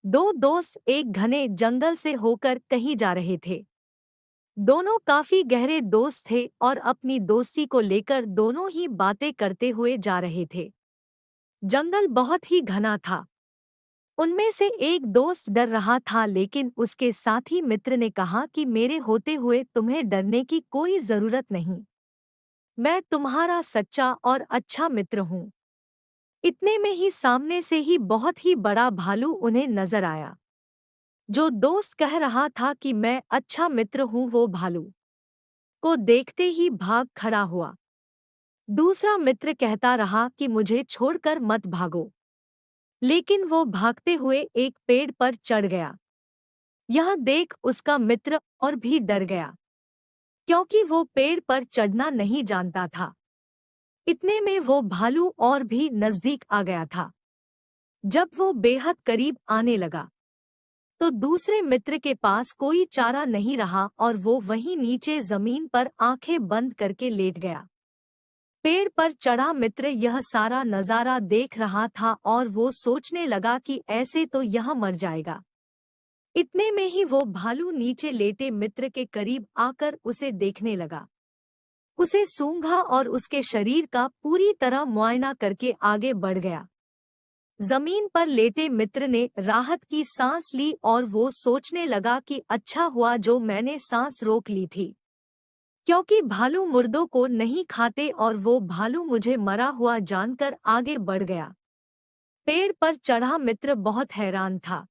दो दोस्त एक घने जंगल से होकर कहीं जा रहे थे। दोनों काफी गहरे दोस्त थे और अपनी दोस्ती को लेकर दोनों ही बातें करते हुए जा रहे थे। जंगल बहुत ही घना था। उनमें से एक दोस्त डर रहा था, लेकिन उसके साथी मित्र ने कहा कि मेरे होते हुए तुम्हें डरने की कोई जरूरत नहीं। मैं तुम्हारा सच्चा और अच्छा मित्र हूँ। इतने में ही सामने से ही बहुत ही बड़ा भालू उन्हें नजर आया। जो दोस्त कह रहा था कि मैं अच्छा मित्र हूँ, वो भालू को देखते ही भाग खड़ा हुआ। दूसरा मित्र कहता रहा कि मुझे छोड़कर मत भागो, लेकिन वो भागते हुए एक पेड़ पर चढ़ गया। यह देख उसका मित्र और भी डर गया, क्योंकि वो पेड़ पर चढ़ना नहीं जानता था। इतने में वो भालू और भी नजदीक आ गया था। जब वो बेहद करीब आने लगा तो दूसरे मित्र के पास कोई चारा नहीं रहा और वो वहीं नीचे जमीन पर आंखें बंद करके लेट गया। पेड़ पर चढ़ा मित्र यह सारा नजारा देख रहा था और वो सोचने लगा कि ऐसे तो यह मर जाएगा। इतने में ही वो भालू नीचे लेटे मित्र के करीब आकर उसे देखने लगा। उसे सूंघा और उसके शरीर का पूरी तरह मुआयना करके आगे बढ़ गया। जमीन पर लेटे मित्र ने राहत की सांस ली और वो सोचने लगा कि अच्छा हुआ जो मैंने सांस रोक ली थी, क्योंकि भालू मुर्दों को नहीं खाते और वो भालू मुझे मरा हुआ जानकर आगे बढ़ गया। पेड़ पर चढ़ा मित्र बहुत हैरान था।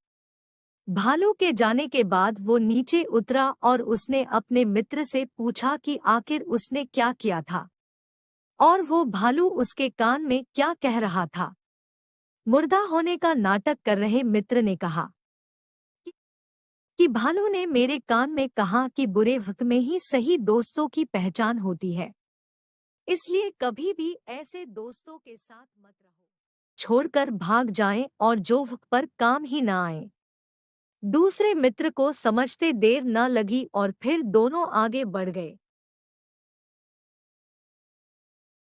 भालू के जाने के बाद वो नीचे उतरा और उसने अपने मित्र से पूछा कि आखिर उसने क्या किया था और वो भालू उसके कान में क्या कह रहा था। मुर्दा होने का नाटक कर रहे मित्र ने कहा कि भालू ने मेरे कान में कहा कि बुरे वक्त में ही सही दोस्तों की पहचान होती है, इसलिए कभी भी ऐसे दोस्तों के साथ मत रहो, छोड़कर भाग जाएं और जो वक्त पर काम ही ना आए। दूसरे मित्र को समझते देर न लगी और फिर दोनों आगे बढ़ गए।